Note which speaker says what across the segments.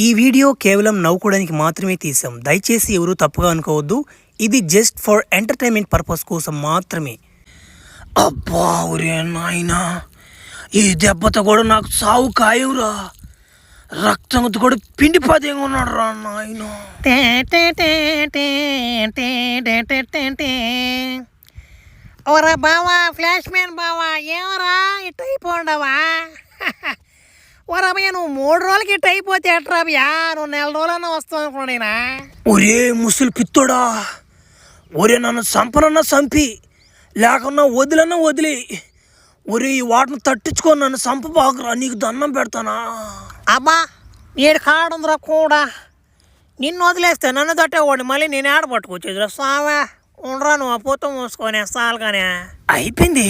Speaker 1: ఈ వీడియో కేవలం నవ్వుకోవడానికి మాత్రమే తీసాం. దయచేసి ఎవరు తప్పుగా అనుకోవద్దు. ఇది జస్ట్ ఫర్ ఎంటర్టైన్మెంట్ పర్పస్ కోసం మాత్రమే. అబ్బా ఒరే నాయనా, ఈ దెబ్బతో కూడా నాకు సావు ఖాయంరా. రక్తంతో కూడా పిండిపోతే ఉన్నాడు రా నాయన.
Speaker 2: ఓరా బావా, ఫ్లాష్ మ్యాన్ బావా, ఏమరా ఇట్ అయిపోండవా? ఓరా భయ్యా, నువ్వు 3 రోజులకి ఇట్ అయిపోతే ఎట్రా భయ్యా? నువ్వు 4 రోజులన్నా వస్తావు అనుకున్నాడైనా.
Speaker 1: ఒరే ముసలి పిత్తోడా, ఒరే నన్ను చంపనన్నా చంపి, లేకున్నా వదిలన్నా వదిలి, ఒరే ఈ వాటిని తట్టించుకొని నన్ను చంపబాకురా, నీకు దండం పెడతానా.
Speaker 2: అబ్బా ఏడు కాడుందిరా కూడా, నిన్ను వదిలేస్తే నన్ను తట్టేవాడిని మళ్ళీ నేను ఆడ పట్టుకొచ్చేదిరా సావా. ఉండరా నువ్వు ఆ పూత మూసుకొని సాలు కానీ.
Speaker 1: అయిపోయింది,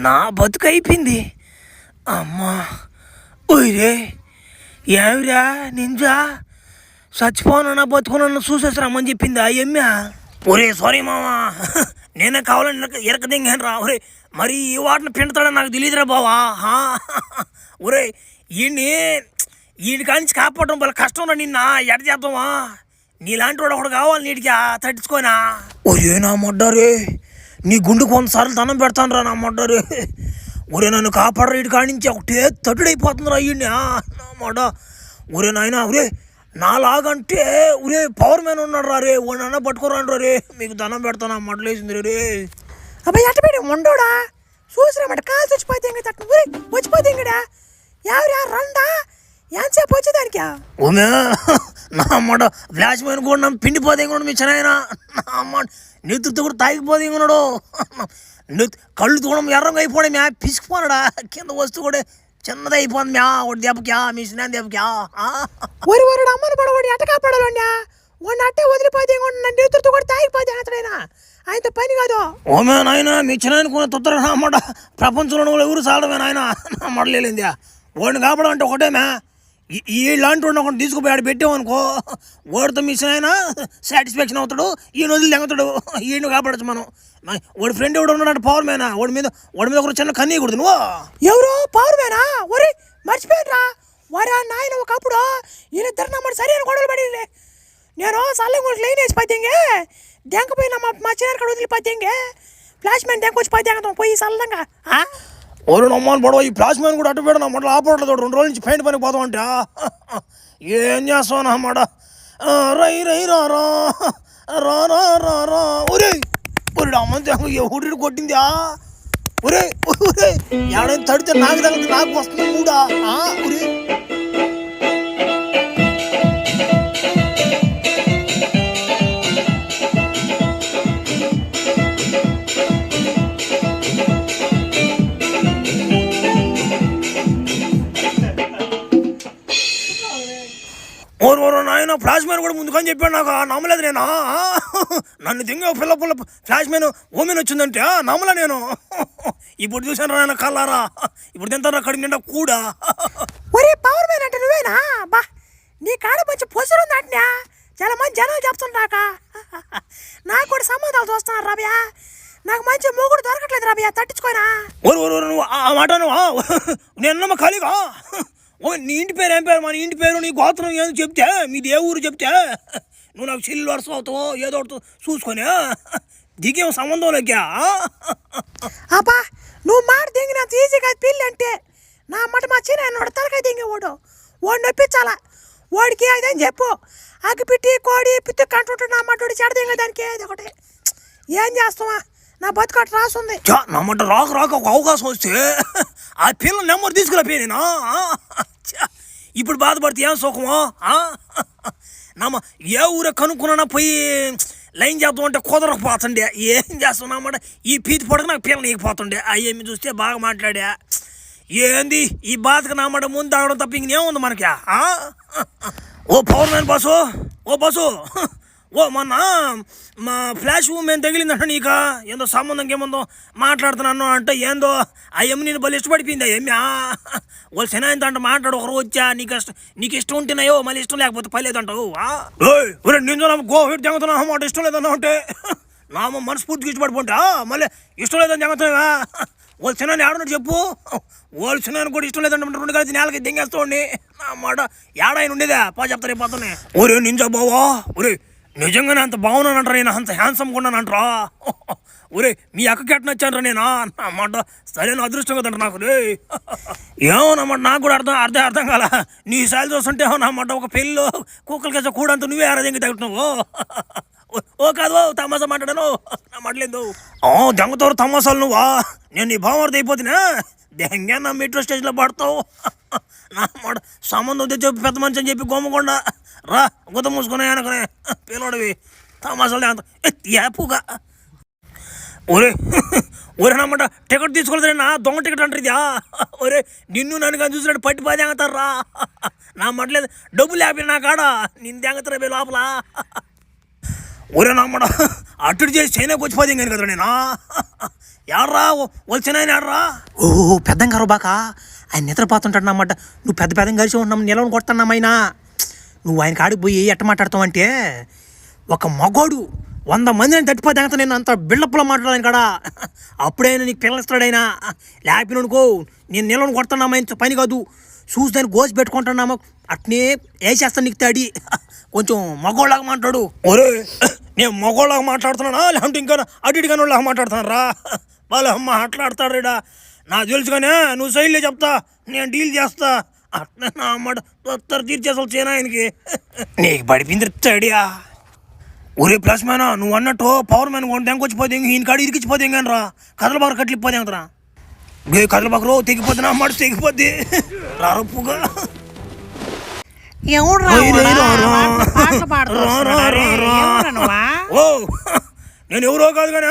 Speaker 1: నా బతుకు అయిపోయింది. అమ్మా ఒరే ఏమిరా నింజా, చచ్చిపోనన్నా బతుకునన్నా చూసేసరామని చెప్పింది ఆ ఎమ్మె. ఒరే సారీ మావా, నేనే కావాలని ఎరక దింగాను రా. ఒరే మరి ఈ వాటిని పిండుతాడని నాకు తెలియదురా బావా. ఒరే ఈయన కానించి కాపాడడం వల్ల కష్టం రా. నిన్న ఎడ చేద్దామా? నీలాంటి వాడు ఒకడు కావాలి నీటికి తట్టించుకోనా. ఒరే నా మొడ్డారే, నీ గుండు కొంతసార్లు దండం పెడతాను రా నా మొడ్డారే. ఒరే నన్ను కాపాడరా, ఇటు కానించి ఒకటే తట్టుడైపోతుందిరా ఈయన్ని నా మొడ్డ. ఒరే నాయన, ఒరే నాలాగంటే ఒరే పవర్ మ్యాన్ ఉన్నాడు రా రే, అన్న పట్టుకోరాను రే, మీకు దండం పెడతాను మడలేసింది రే.
Speaker 2: అబ్బాయి అట్ట పెట్టి ఉండోడా చూసిరామంట కాలు చచ్చిపోతే ఇంకా తట్టు వచ్చిపోతే ఇంకడా ఎవరా రండా ఎంతసేపు వచ్చేదానికి.
Speaker 1: ఓమే నా అమ్మడ ఫ్లాష్ మ్యాన్ కూడా నన్ను పిండిపోతే ఇంకొన్నాడు మీ చెనాయన. నా అమ్మ నెత్తుతో కూడా తాగిపోతే ఇంకొన్నాడు. కళ్ళు తూడం ఎర్రంగా అయిపోయి మ్యా పిసికిపోనాడా, కింద వస్తువు కూడా చిన్నది అయిపోయింది మ్యా. ఒకటి దెబ్బక్యా మీ స్నాన్ దెబ్బక్యా.
Speaker 2: ఒరి ఒరుడు అమ్మని పడవాడు ఎట్ట కాపాడాలండి, వాడిని అట్టే వదిలిపోతే నెత్తుతో కూడా తాగిపోతే అతడైనా ఆయనతో పని కాదు.
Speaker 1: ఓమే నాయన మీ చిన్న తొత్తర నా అమ్మడ ప్రపంచంలో ఎవరు చాలడమే నాయన. నా మడలేంది వాడిని కాపాడాలంటే ఒకటే మ్యా, ఇలాంటి వాడిని ఒకటి తీసుకుపోయాడు పెట్టామనుకో, వాడితో మిస్ అయినా సాటిస్ఫాక్షన్ అవుతాడు, ఈయన వదిలి తెంగుతాడు, ఈయన కాపాడచ్చు మనం. వాడి ఫ్రెండ్ ఎవడు ఉన్నాడు పవర్ మ్యానా, వాడి మీద ఒక చిన్న కన్నీయకూడదు నువ్వు.
Speaker 2: ఎవరు పవర్ మ్యానా? ఒరే మర్చిపోయినరా వారా నాయన, ఒకప్పుడు వీళ్ళిద్దరు నమ్మడు సరైన గొడవలు పడింది. నేను సల్లం కూడా లైన్ వేసి పద్యంగే దెంకపోయినా మా చిన్న కాడ వదిలిపోద్యంగే ఫ్లాష్ మ్యాన్ దెంకొచ్చి పద్యంగం పోయి సల్లంగా.
Speaker 1: ఓరు నమ్మని పడవ, ఈ ఫ్లాష్ మ్యాన్ కూడా అటు పెడ నా మటలు ఆపడలేదు. 2 రోజుల నుంచి పెయింట్ పనికి పోతాం అంటే ఏం చేస్తావు నా మాట. రై రై రా రా రా రా రా రా. ఒరే ఒరే అమ్మంతే ఎవరి కొట్టిందా? ఒరే ఒరే ఎవడైనా తడితే నాకు తగ్గితే నాకు వస్తుంది కూడా. ఒరే ఓరు నాయన, ఫ్లాష్ మ్యాన్ కూడా ముందుకని చెప్పాడు నాకు, నమ్మలేదు నేను. నన్ను దింగ పిల్ల ఫ్లాష్ మ్యాన్ ఓమెన్ వచ్చిందంటే నమ్మలే నేను. ఇప్పుడు చూసాను నాయన కల్లారా, ఇప్పుడు తింటారా కడిగి నిండా కూడా.
Speaker 2: ఒరే పవర్ మ్యాన్ అంటే నువ్వేనా? బా నీ కాడ మంచి పొసరు ఉంది అంటున్నా, చాలా మంది జనాలు చెప్తుంటాక. నాకు కూడా సంబంధాలు చూస్తున్నారు రవ్యా, నాకు మంచి మూగుడు దొరకట్లేదు రవ్యా, తట్టించుకోనా.
Speaker 1: ఓరు నువ్వు ఆ మాట నేను ఖాళీగా. ఓ నీ ఇంటి పేరు ఏం పేరు, మన ఇంటి పేరు నీ గోత్రం ఏదో చెప్తే, మీది ఏ ఊరు చెప్తే నువ్వు నాకు చెల్లి వరుస అవుతావు ఏదో చూసుకొని దిగేం సంబంధం లేకా.
Speaker 2: అబ్బా నువ్వు మాట దింగినంత ఈజీగా పిల్లి అంటే నా మాట మా చిన్న తలకాయ దింగేవాడు, వాడు నొప్పించాలా. వాడికి అదని చెప్పు, అగ్గిపెట్టి కోడి పిత్తి కంటుంటాడు నా మాట చెడ దింగదానికి ఏది ఒకటి. ఏం చేస్తావా, నా బతుకట్టు రాసుంది.
Speaker 1: నమ్మంట రాక ఒక అవకాశం వస్తే ఆ పిల్లల నెంబర్ తీసుకురాపోయి నేను. ఇప్పుడు బాధపడితే ఏం సుఖమో. నమ్మ ఏ ఊరే కనుక్కున్నా పోయి లైన్ చేద్దాం అంటే కుదరకపోతుండే. ఏం చేస్తున్నామాట, ఈ పీతి పొడక నాకు పిల్లలు నీకపోతుండే. అయ్యేమి చూస్తే బాగా మాట్లాడా. ఏంది ఈ బాధకు నామాట ముందు తాగడం తప్ప ఇంకేముంది మనకి. ఓ పవర్ మ్యాన్ బాసు, ఓ బాసు, ఓ మొన్న మా ఫ్లాష్ మేము తగిలిందంట నీకు, ఏందో సంబంధం ఏముందో మాట్లాడుతున్నాను అంటే ఏందో ఆ ఎమ్మి నేను బలి ఇష్టపడిపోయింది. ఆ ఎమ్మి వాళ్ళు శనాయంతో అంటే మాట్లాడు, ఒకరు వచ్చా నీకు ఇష్టం ఉంటేనాయో మళ్ళీ ఇష్టం లేకపోతే పర్లేదంటావు. నేను గోహెడ్ జంగుతున్నా మాట ఇష్టం లేదన్నా అంటే నా మనస్ఫూర్తికి ఇష్టపడిపోంటా మళ్ళీ ఇష్టం లేదని జంగుతున్నావా. వాళ్ళు చిన్న ఆడున్నట్టు చెప్పు. వాళ్ళు చిన్న కూడా ఇష్టం లేదంటే 2 కలిసి నేలకి దింగేస్తాండి నా మాట. ఏడాయన ఉండేదా పా చెప్తారు పోతానే. ఒరే నింజా బావా, ఒరే నిజంగానే అంత బాగున్నానంటారా, నేను అంత హ్యాండ్సమ్గా ఉన్నానంటరా. ఒరే మీ అక్కకి ఎట్ట నచ్చానరా నేనా నా మాట. సరైన అదృష్టం కదంట నాకు రే. ఏమోనమాట నాకు కూడా అర్థం కాల. నీ శైలి చూస్తుంటే ఏమోనమాట ఒక పెళ్ళి కుక్కలకి కూడంతా నువ్వే ఆరాధంగా తగ్గుతున్నావు. ఓ కాదు తమాసా మాట్లాడాను నా మాటలేదు. దెంగతో తమాసాలు నువ్వా. నేను నీ భావం అయిపోతున్నా దెంగ నా మెట్రో స్టేషన్లో పడతావు నా మాట. సంబంధం తెచ్చి పెద్ద మనిషి అని చెప్పి గోమకుండా రా గుత మూసుకునే అనుకునే పిల్లడివి తమాసాలు అంత యాపుగా. ఒరే నమ్మాట టికెట్ తీసుకోలేదు నా దొంగ టికెట్ అంటారు. ఒరే నిన్ను నన్ను కానీ చూసినట్టు పట్టి పది అంగతారా నా మట్లేదు. డబ్బులు లేపి నా కాడ నిన్ను తెంగతారా లోపల. ఒరే నమ్మడ అటు చేసి చైనాకి వచ్చి పది కానీ కదరా నేను. ఎవరా వచ్చిన ఆడరా.
Speaker 2: ఓ పెద్దంగా బాక ఆయన నిద్రపోతుంటాడు అన్నమాట. నువ్వు పెద్ద కలిసి ఉంటున్నావు, నిలవని కొడుతున్నామైనా. నువ్వు ఆయన కాడికి పోయి ఎట్ట మాట్లాడతావు అంటే, ఒక మగోడు 100 మందిని తట్టిపోతే నేను అంత బిల్డప్లో మాట్లాడాను కాడా. అప్పుడైనా నీకు పిల్లస్తాడైనా లేపిననుకో నేను నిలవని కొడుతున్నామా పని కాదు. చూసి దాన్ని గోసి పెట్టుకుంటున్నామా అట్నే వేసేస్తాను నీకు తాడి. కొంచెం మగోళ్ళగా మాట్లాడు. ఒరే నేను మగోళ్ళగా మాట్లాడుతున్నానా లేకుంటే ఇంకా అటు ఇటుగానే వాళ్ళగా మాట్లాడుతాను రా. వాళ్ళు మాట్లాడతాడు రేడా నాకు తెలుసు కానీ నువ్వు సైడ్లే చెప్తా నేను డీల్ చేస్తా. అట్నే నా అమ్మాట తొత్తరు తీర్చేసావు చేనా ఆయనకి. నీకు పడిపోయింది తడియా. ఒరే ప్లస్ మ్యానా నువ్వు అన్నట్టు పవర్ మ్యాన్ కొంటే ఎంకొచ్చిపోతే ఈయన కాడ ఇరికిచ్చిపోతే కానీ కథల బాగా కట్లిపోతే ఎంతరా గే కథల బాగా తెగిపోతే నా మాట తెగిపోద్ది రప్పుగా. ఓ నేను ఎవరో కాదు కానీ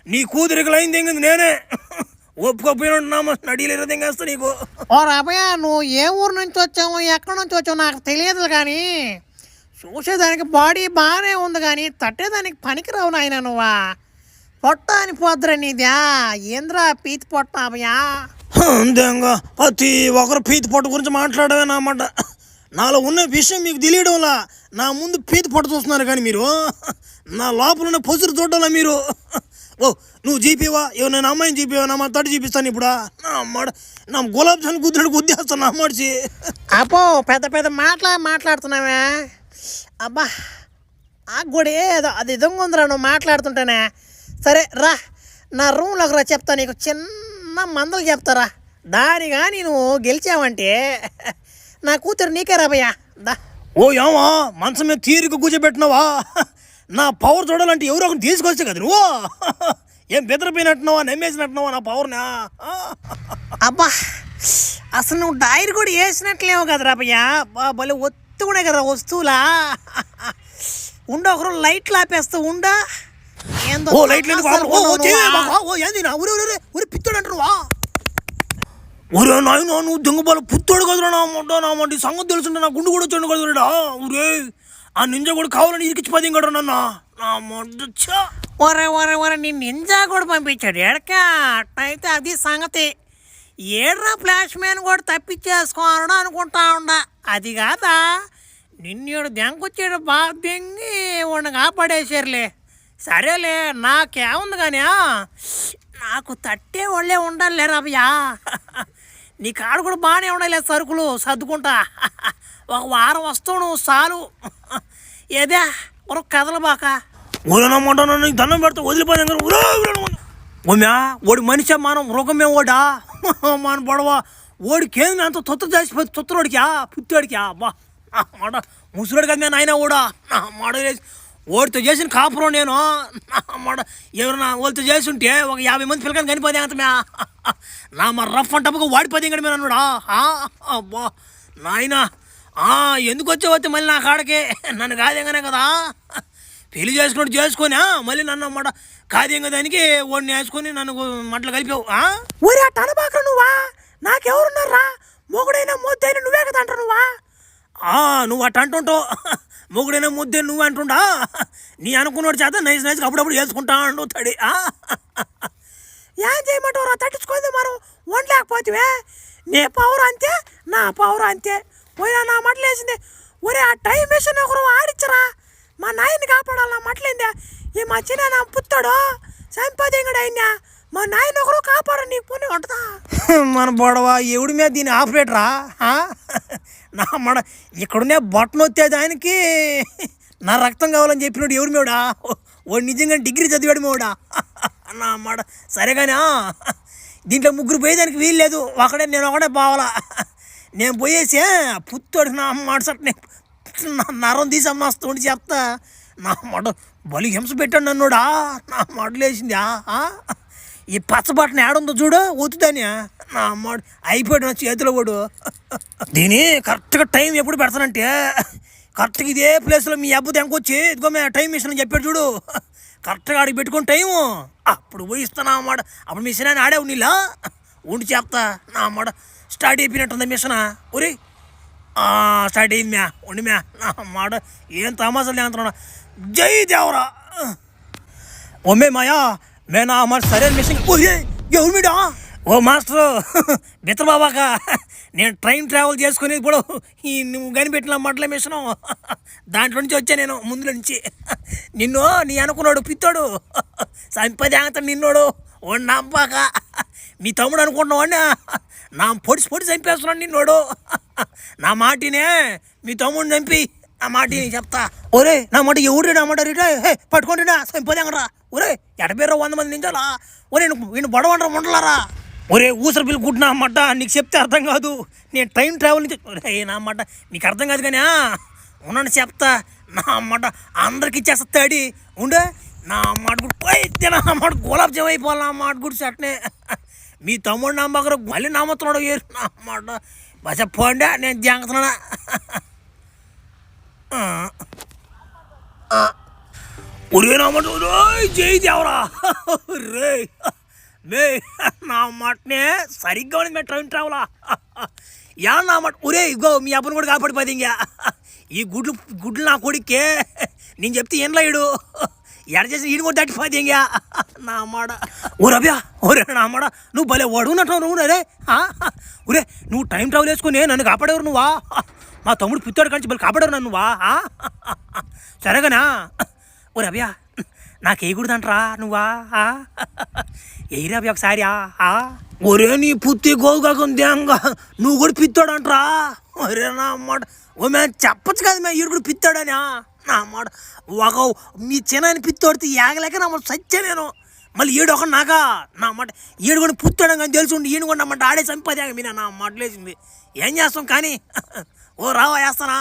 Speaker 2: నీ కూతురికి లైన్ తెంగింది నేనే. ఒప్పుకోపోయినా నడీలేరు తెంగేస్తా నీకు. ఓ రాబయ్య నువ్వు ఏ ఊరు నుంచి వచ్చావు ఎక్కడి నుంచి వచ్చావు నాకు తెలియదు కానీ చూసేదానికి బాడీ బాగానే ఉంది కానీ తట్టేదానికి పనికిరావు నాయన. నువ్వా పొట్ట అని పోద్దురా నీద్యా ఏంద్రా పీతి పొట్ట అభయా.
Speaker 1: అంతేగా ప్రతి ఒక్కరు పీతి పొట్ట గురించి మాట్లాడవేనమాట. నాలో ఉన్న విషయం మీకు తెలియడంలా నా ముందు పీతి పొట్ట చూస్తున్నారు కానీ మీరు నా లోపల ఉన్న పొసురు చూడాలా మీరు. ఓ నువ్వు జీపీవా ఇవ్వ నేను అమ్మాయిని జీపీవా నా తడి చూపిస్తాను ఇప్పుడు నా అమ్మాడ నా గులాబ్ జామున్ గుద్దుడు గుద్దేస్తాను నా అమ్మాడిచి.
Speaker 2: అబ్బో పెద్ద మాట్లాడుతున్నావే. అబ్బా ఆ కూడా ఏదో అది ఇదంగా ఉందిరా నువ్వు మాట్లాడుతుంటేనే. సరే రా నా రూమ్లోకి రా చెప్తా నీకు చిన్న మందలు చెప్తారా. దాని కానీ నువ్వు గెలిచావంటే నా కూతురు నీకే రాబయ్యా దా.
Speaker 1: ఓ ఏమా మనసు మీద తీరిక కూర్చోబెట్టినావా. నా పవర్ చూడాలంటే ఎవరో ఒకటి తీసుకొస్తే కదా నువ్వు. ఏం బెదరపోయినట్టున్నావా నమ్మేసినట్టున్నావా నా పవర్నా.
Speaker 2: అబ్బా అసలు నువ్వు డైరీ కూడా వేసినట్లేవు కదా రాబయ్యా. భలే ఒత్తు కూడా కదా వస్తువులా. ఉండ ఒకరు లైట్లు ఆపేస్తావు ఉండా.
Speaker 1: ఓ లైట్లు ఏంది నా ఊరే పిత్తోడు అంటున్నావా. ఒరే నాయన నువ్వు దొంగబాలు పుత్తోడు కదరా నా మొట్ట నా మొంటి సంగతి తెలుసుంటే నా గుండు కూడా వచ్చాడు కదరా. ఊరే ఆ నింజా కూడా కావాలని ఇరికిచ్చి పది కదా నన్న నా మొడ్డొచ్చా.
Speaker 2: ఒరే నీ నింజా కూడా పంపించాడు ఎడకా. అట్టయితే అది సంగతి. ఏడ్రా ఫ్లాష్ మ్యాన్ కూడా తప్పించేసుకోవాలని అనుకుంటా ఉండా. అది కాదా నిన్నేడు దెంకొచ్చాడు బాగా దెంగి ఉండగా పడేసారులే. సరేలే నాకేముంది కానీ నాకు తట్టే వాళ్ళే ఉండాలి రాబయ్యా. నీ కాడ కూడా బాగానే ఉండాలి సరుకులు సర్దుకుంటా. ఒక వారం వస్తావు నువ్వు చాలు. ఏదే ఒక కథలు బాక
Speaker 1: ఊరనమ్మంటా నీకు దండం పెడతా వదిలిపోయాం. ఓమ్యా ఓడి మనిషి మనం మృగమే ఓడా మన పడవా ఓడికేంది అంత తొత్తు చేసిపోయి తొత్తురోడికా పుత్తోడికా. అబ్బా మాట ముసలోడు కదా నేను ఆయన కూడా నా మాట ఓడితో చేసిన కాపురం నేను నా మాట. ఎవరైనా వాళ్ళతో చేసి ఉంటే ఒక 50 మంది పిల్లకాయని కనిపోతే అంతమే నా మా రఫ్ అంటప్పుడు వాడిపోతే ఇంకటి మీరు అన్నాడా. అబ్బా నాయన ఎందుకు వచ్చే మళ్ళీ నా కాడకి నన్ను కాదేగానే కదా పెళ్లి చేసుకొని మళ్ళీ నన్ను అన్నమాట కాదేం కదా దానికి ఓడిని వేసుకొని నన్ను మట్లు కలిపావు.
Speaker 2: ఊరే టనబాక నువ్వా నాకెవరున్నారా మొగుడైనా ముద్దైనా నువ్వే కదా అంటారు నువ్వా.
Speaker 1: నువ్వు అట్ట అంటుంటావు మొగుడైనా ముద్దే నువ్వు అంటుండా. నీ అనుకున్నాడు చేత నైస్గా అప్పుడప్పుడు వేసుకుంటా అండు తడి.
Speaker 2: ఏం చేయమంటావు తట్టించుకోండి మనం వండలేకపోతే. నీ పవర్ అంతే నా పవర్ అంతే. పోయినా నా మట్లు వేసింది. ఒరే ఆ టైం వేసిన ఒకరు ఆడిచ్చరా మా నాయన్ని కాపాడాలి. నా మట్లేందే ఈ మా చిన్న నా పుత్తాడు సంపాదింగడు అయినా మా నాయన ఒకరు కాపాడు నీకు పోనీ ఉంటుందా
Speaker 1: మన బొడవ ఎవడి మీద దీని ఆపరేటరా నా మడ ఇక్కడున్నే బొట్టను వచ్చేది ఆయనకి నా రక్తం కావాలని చెప్పినాడు ఎవడు మేవుడా వాడు నిజంగా డిగ్రీ చదివాడు మేవుడా నా మడ సరే కానీ దీంట్లో ముగ్గురు పోయేదానికి వీలు లేదు ఒకడే నేను ఒకడే పోవాలా నేను పోయేసే పుత్తోడికి నా మాట సట్నే నా నరం తీసి అమ్మేస్తుండి చెప్తా నా మాట బలి హింస పెట్టాడు నన్నుడా నా మడలేసిందా ఈ పచ్చబట్టను ఏడుందో చూడు వద్దుదాని నా మాట అయిపోయాడు నా చేతిలో వాడు దీని కరెక్ట్గా టైం ఎప్పుడు పెడతానంటే కరెక్ట్గా ఇదే ప్లేస్లో మీ అబ్బు తెంకొచ్చి ఇదిగో మే టైం మిషన్ అని చెప్పాడు చూడు కరెక్ట్గా ఆడికి పెట్టుకుని టైము అప్పుడు పోయిస్తాను అన్నమాట అప్పుడు మిషన్ అని ఆడావు నీలా ఉండి చెప్తా నా అమ్మాట స్టార్ట్ అయిపోయినట్టుంది మిషన్ ఒరే స్టార్ట్ అయింది మ్యా ఉండి మ్యా నా అమ్మాట ఏం తమాసాలు అంటున్నా జై దేవరా ఒమ్మే మాయా మే నా అమ్మాట సరైన మిషన్ ఎవరు మీడా ఓ మాస్టరు మిత్ర బాబాక నేను ట్రైన్ ట్రావెల్ చేసుకుని ఇప్పుడు ఈ నువ్వు కనిపెట్టిన మట్ల మిషను దాంట్లో నుంచి వచ్చా నేను ముందు నుంచి నిన్ను నీ అనుకున్నాడు పిత్తాడు చంపదేంగత నిన్నోడు ఓ నమ్మాక మీ తమ్ముడు అనుకుంటున్నావు అండి నా పొడి చంపేస్తున్నాడు నిన్నోడు నా మాటినే మీ తమ్ముడిని చంపి నా మాటిని చెప్తా ఒరే నా మాట ఎవరు నా మాట రిటా పట్టుకోండి చంపదేంగరా ఒరే ఎడబేరా 100 మంది నించాలా ఒరే వీళ్ళు బొడవంటారా ఉండలారా ఒరే ఊసర పిల్ల గుడ్డు నా అమ్మాట నీకు చెప్తే అర్థం కాదు నేను టైం ట్రావెల్ నుంచి ఒరే నా అమ్మాట నీకు అర్థం కాదు కానీ ఉన్నాను చెప్తా నా అమ్మాట అందరికి ఇచ్చేస్తాడి ఉండే నా అమ్మాట గుడి పోయితే నా అమ్మాట గులాబ్ జామ్ అయిపోవాలి నా అమ్మాట గుడి సట్నే మీ తమ్ముడు నా అమ్మగారు మళ్ళీ నామతున్నాడు ఏ నా అమ్మాట బస పోండే నేను జాంగుతున్నా ఒరే నా అమ్మాట జై దేవరా రే మే నా మాటనే సరిగ్గా ఉంది మే ట్రైన్ ట్రావెలా యా నా మాట ఒరే ఇగో మీ అబ్బను కూడా కాపాడిపోయింది ఇంకా ఈ గుడ్లు నా కొడుకే నేను చెప్తే ఏం లేడు ఎడ చేసి ఈడు కూడా తట్టిపోయింది ఇంకా నా మాట ఓ రవ్యా ఒరే నా మాట నువ్వు భలే వడున్నట్టు నువ్వు అరే ఒరే నువ్వు టైం ట్రావెల్ వేసుకుని నన్ను కాపాడేవారు నువ్వా మా తమ్ముడు పిత్తాడు కలిసి భలే కాపాడేవారు నన్ను నువ్వా సరేగానా ఓ రవ్యా నాకేయకూడదంటరా నువ్వా ఎయిరా ఒకసారి ఒరే నీ పుత్తి గోవు కాకుంది నువ్వు కూడా పిత్తాడంటరా ఒరే నా అమ్మాట ఓ మేము చెప్పచ్చు కదా మేము ఈడు కూడా పిత్తాడని నా అమ్మాట ఒక మీ చిన్న పిత్తోడితే ఏగలేక నా మాట సచ్చా నేను మళ్ళీ ఈడు ఒక నాగా నా అమ్మాట ఈడు కూడా పుత్తాడని కానీ తెలిసి ఉండి ఈడు కూడా అమ్మాట ఆడే చంపదేగా మీ నా అమ్మాట లేచింది ఏం చేస్తాం కానీ ఓ రావా వేస్తానా